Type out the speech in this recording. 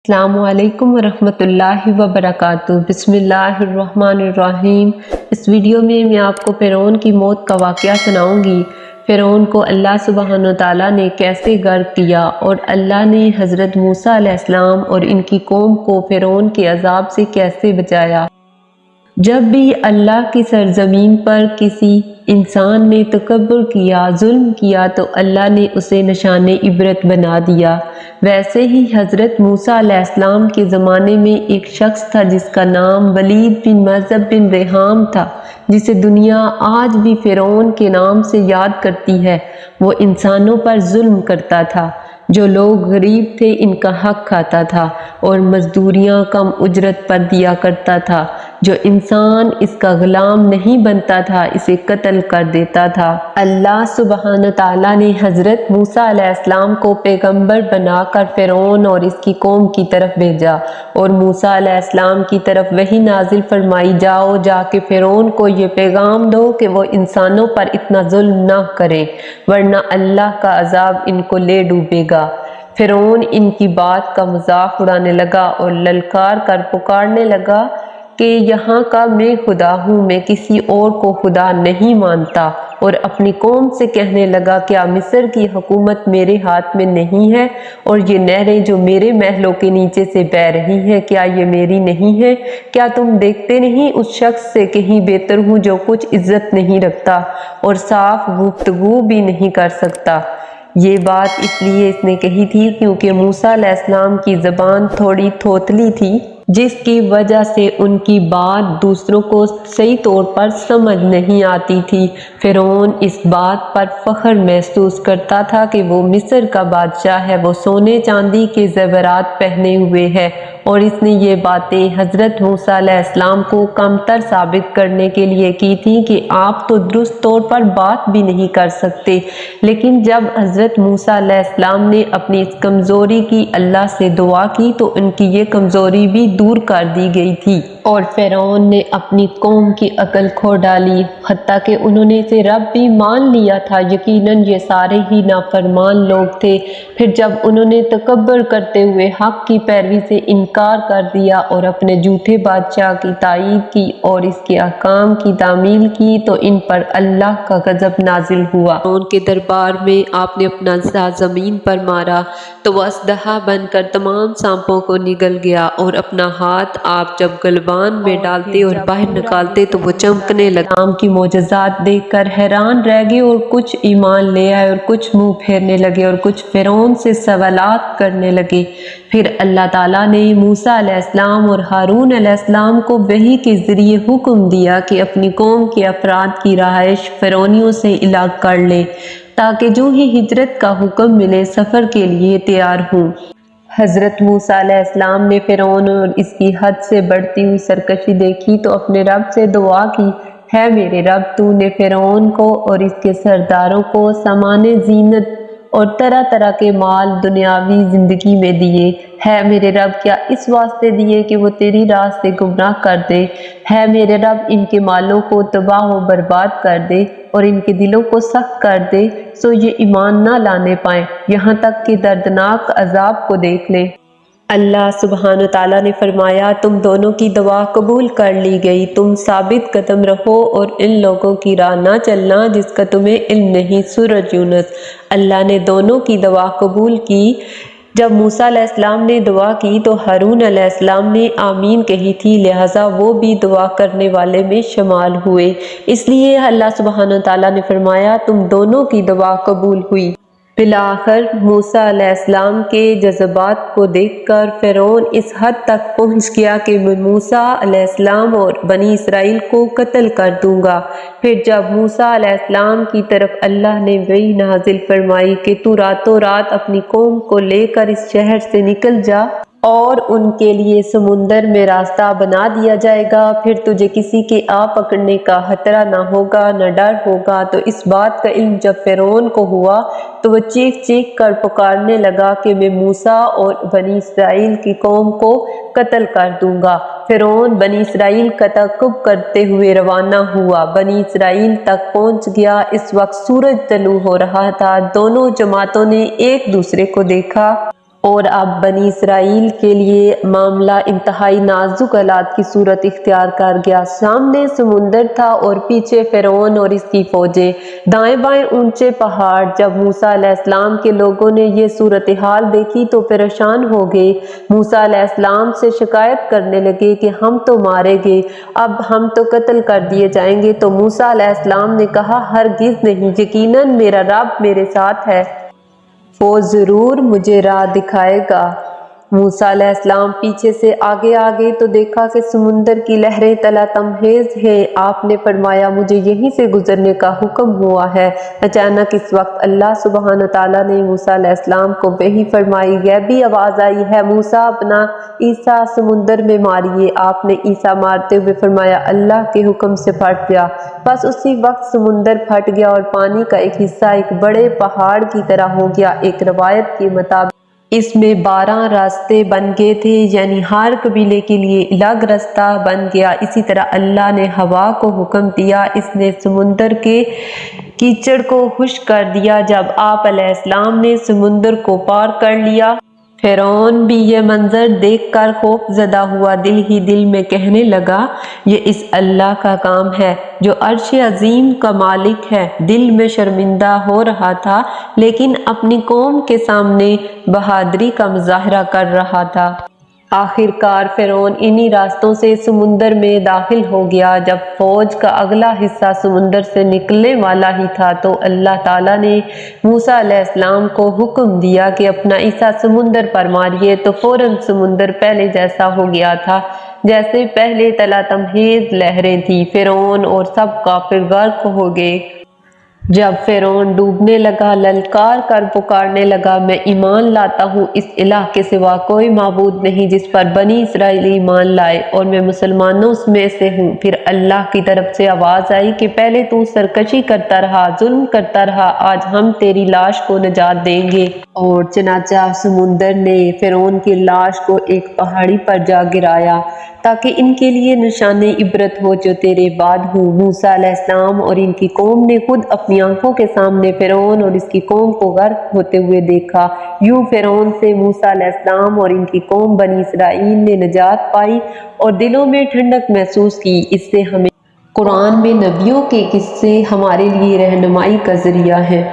السلام علیکم ورحمۃ اللہ وبرکاتہ۔ بسم اللہ الرحمن الرحیم۔ اس ویڈیو میں آپ کو فرعون کی موت کا واقعہ سناؤں گی۔ فرعون کو اللہ سبحانہ وتعالیٰ نے کیسے غرق کیا اور اللہ نے حضرت موسیٰ علیہ السلام اور ان کی قوم کو فرعون کے عذاب سے کیسے بچایا۔ جب بھی اللہ کی سرزمین پر کسی انسان نے تکبر کیا، ظلم کیا تو اللہ نے اسے نشان عبرت بنا دیا۔ ویسے ہی حضرت موسیٰ علیہ السلام کے زمانے میں ایک شخص تھا جس کا نام ولید بن مذہب بن رحام تھا، جسے دنیا آج بھی فرعون کے نام سے یاد کرتی ہے۔ وہ انسانوں پر ظلم کرتا تھا، جو لوگ غریب تھے ان کا حق کھاتا تھا اور مزدوریاں کم اجرت پر دیا کرتا تھا۔ جو انسان اس کا غلام نہیں بنتا تھا اسے قتل کر دیتا تھا۔ اللہ سبحانہ تعالیٰ نے حضرت موسیٰ علیہ السلام کو پیغمبر بنا کر فرعون اور اس کی قوم کی طرف بھیجا اور موسیٰ علیہ السلام کی طرف وحی نازل فرمائی، جاؤ جا کے فرعون کو یہ پیغام دو کہ وہ انسانوں پر اتنا ظلم نہ کریں ورنہ اللہ کا عذاب ان کو لے ڈوبے گا۔ فرعون ان کی بات کا مذاق اڑانے لگا اور للکار کر پکارنے لگا کہ یہاں کا میں خدا ہوں، میں کسی اور کو خدا نہیں مانتا، اور اپنی قوم سے کہنے لگا کیا مصر کی حکومت میرے ہاتھ میں نہیں ہے اور یہ نہریں جو میرے محلوں کے نیچے سے بہہ رہی ہیں کیا یہ میری نہیں ہے؟ کیا تم دیکھتے نہیں اس شخص سے کہیں بہتر ہوں جو کچھ عزت نہیں رکھتا اور صاف گفتگو بھی نہیں کر سکتا۔ یہ بات اس لیے اس نے کہی تھی کیونکہ موسیٰ علیہ السلام کی زبان تھوڑی تھوتلی تھی، جس کی وجہ سے ان کی بات دوسروں کو صحیح طور پر سمجھ نہیں آتی تھی۔ فرعون اس بات پر فخر محسوس کرتا تھا کہ وہ مصر کا بادشاہ ہے، وہ سونے چاندی کے زیورات پہنے ہوئے ہے، اور اس نے یہ باتیں حضرت موسیٰ علیہ السلام کو کمتر ثابت کرنے کے لیے کی تھی کہ آپ تو درست طور پر بات بھی نہیں کر سکتے۔ لیکن جب حضرت موسیٰ علیہ السلام نے اپنی اس کمزوری کی اللہ سے دعا کی تو ان کی یہ کمزوری بھی دور کر دی گئی تھی، اور فرعون نے اپنی قوم کی عقل کھو ڈالی، حتیٰ کہ انہوں نے اسے رب بھی مان لیا تھا۔ یقیناً یہ سارے ہی نافرمان لوگ تھے۔ پھر جب انہوں نے تکبر کرتے ہوئے حق کی پیروی سے انکار کر دیا اور اپنے جھوٹے بادشاہ کی تائید کی اور اس کے احکام کی تعمیل کی تو ان پر اللہ کا غضب نازل ہوا۔ فرعون کے دربار میں آپ نے اپنا سر زمین پر مارا تو وہ اژدہا بن کر تمام سانپوں کو نگل گیا، اور اپنا ہاتھ آپ جب گلبان میں ڈالتے اور باہر نکالتے تو وہ چمکنے لگا۔ اسلام کی معجزات دیکھ کر حیران رہ گئے اور کچھ ایمان لے آئے اور کچھ منہ پھیرنے لگے اور کچھ فرعون سے سوالات کرنے لگے۔ پھر اللہ تعالیٰ نے موسیٰ علیہ السلام اور ہارون علیہ السلام کو وحی کے ذریعے حکم دیا کہ اپنی قوم کے افراد کی رہائش فرعونیوں سے الگ کر لیں تاکہ جو ہی ہجرت کا حکم ملے سفر کے لیے تیار ہوں۔ حضرت موسیٰ علیہ السلام نے فرعون اور اس کی حد سے بڑھتی ہوئی سرکشی دیکھی تو اپنے رب سے دعا کی، ہے میرے رب، تو نے فرعون کو اور اس کے سرداروں کو سامان زینت اور طرح طرح کے مال دنیاوی زندگی میں دیے، ہے میرے رب کیا اس واسطے دیے کہ وہ تیری راہ سے گمراہ کر دے؟ ہے میرے رب ان کے مالوں کو تباہ و برباد کر دے اور ان کے دلوں کو سخت کر دے سو یہ ایمان نہ لانے پائیں یہاں تک کہ دردناک عذاب کو دیکھ لیں۔ اللہ سبحانہ تعالیٰ نے فرمایا، تم دونوں کی دعا قبول کر لی گئی، تم ثابت قدم رہو اور ان لوگوں کی راہ نہ چلنا جس کا تمہیں علم نہیں۔ سورۃ یونس۔ اللہ نے دونوں کی دعا قبول کی۔ جب موسیٰ علیہ السلام نے دعا کی تو ہارون علیہ السلام نے آمین کہی تھی، لہٰذا وہ بھی دعا کرنے والے میں شمال ہوئے۔ اس لیے اللہ سبحانہ تعالیٰ نے فرمایا تم دونوں کی دعا قبول ہوئی۔ بالآخر موسیٰ علیہ السلام کے جذبات کو دیکھ کر فرعون اس حد تک پہنچ گیا کہ میں موسیٰ علیہ السلام اور بنی اسرائیل کو قتل کر دوں گا۔ پھر جب موسیٰ علیہ السلام کی طرف اللہ نے وحی نازل فرمائی کہ تو راتوں رات اپنی قوم کو لے کر اس شہر سے نکل جا اور ان کے لیے سمندر میں راستہ بنا دیا جائے گا، پھر تجھے کسی کے آ پکڑنے کا خطرہ نہ ہوگا نہ ڈر ہوگا، تو اس بات کا علم جب فرعون کو ہوا تو وہ چیخ چیخ کر پکارنے لگا کہ میں موسیٰ اور بنی اسرائیل کی قوم کو قتل کر دوں گا۔ فرعون بنی اسرائیل کا تعقب کرتے ہوئے روانہ ہوا، بنی اسرائیل تک پہنچ گیا۔ اس وقت سورج طلوع ہو رہا تھا، دونوں جماعتوں نے ایک دوسرے کو دیکھا اور اب بنی اسرائیل کے لیے معاملہ انتہائی نازک حالات کی صورت اختیار کر گیا۔ سامنے سمندر تھا اور پیچھے فرعون اور اس کی فوجیں، دائیں بائیں اونچے پہاڑ۔ جب موسیٰ علیہ السلام کے لوگوں نے یہ صورتحال دیکھی تو پریشان ہو گئے۔ موسیٰ علیہ السلام سے شکایت کرنے لگے کہ ہم تو مارے گئے، اب ہم تو قتل کر دیے جائیں گے۔ تو موسیٰ علیہ السلام نے کہا ہرگز نہیں، یقیناً میرا رب میرے ساتھ ہے، وہ ضرور مجھے راہ دکھائے گا۔ موسیٰ علیہ السلام پیچھے سے آگے آگے تو دیکھا کہ سمندر کی لہریں طلعت انگیز ہیں۔ آپ نے فرمایا مجھے یہیں سے گزرنے کا حکم ہوا ہے۔ اچانک اس وقت اللہ سبحانہ تعالیٰ نے موسیٰ علیہ السلام کو وحی فرمائی، غیبی آواز آئی ہے موسیٰ اپنا عیسیٰ سمندر میں ماریے۔ آپ نے عیسیٰ مارتے ہوئے فرمایا اللہ کے حکم سے پھٹ گیا۔ بس اسی وقت سمندر پھٹ گیا اور پانی کا ایک حصہ ایک بڑے پہاڑ کی طرح ہو گیا۔ ایک روایت کے مطابق اس میں 12 راستے بن گئے تھے، یعنی ہر قبیلے کے لیے الگ راستہ بن گیا۔ اسی طرح اللہ نے ہوا کو حکم دیا، اس نے سمندر کے کیچڑ کو خشک کر دیا۔ جب آپ علیہ السلام نے سمندر کو پار کر لیا، فرعون بھی یہ منظر دیکھ کر خوف زدہ ہوا، دل ہی دل میں کہنے لگا یہ اس اللہ کا کام ہے جو عرش عظیم کا مالک ہے۔ دل میں شرمندہ ہو رہا تھا لیکن اپنی قوم کے سامنے بہادری کا مظاہرہ کر رہا تھا۔ آخر کار فرعون انہی راستوں سے سمندر میں داخل ہو گیا۔ جب فوج کا اگلا حصہ سمندر سے نکلنے والا ہی تھا تو اللہ تعالیٰ نے موسیٰ علیہ السلام کو حکم دیا کہ اپنا عیسیٰ سمندر پر ماریے۔ تو فوراً سمندر پہلے جیسا ہو گیا تھا جیسے پہلے طلعت انگیز لہریں تھیں۔ فرعون اور سب کافر غرق ہو گئے۔ جب فرعون ڈوبنے لگا، للکار کر پکارنے لگا میں ایمان لاتا ہوں اس الہ کے سوا کوئی معبود نہیں جس پر بنی اسرائیل ایمان لائے، اور میں مسلمانوں میں سے ہوں۔ پھر اللہ کی طرف سے آواز آئی کہ پہلے تو سرکشی کرتا رہا، ظلم کرتا رہا، آج ہم تیری لاش کو نجات دیں گے۔ اور چنانچہ سمندر نے فرعون کی لاش کو ایک پہاڑی پر جا گرایا تاکہ ان کے لیے نشان عبرت ہو جو تیرے بعد ہوں۔ موسیٰ علیہ السلام اور ان کی قوم نے خود اپنی آنکھوں کے سامنے فرعون اور اس کی قوم کو غرق ہوتے ہوئے دیکھا۔ یوں فرعون سے موسیٰ علیہ السلام اور ان کی قوم بنی اسرائیل نے نجات پائی اور دلوں میں ٹھنڈک محسوس کی۔ اس سے ہمیں قرآن میں نبیوں کے قصے ہمارے لیے رہنمائی کا ذریعہ ہیں۔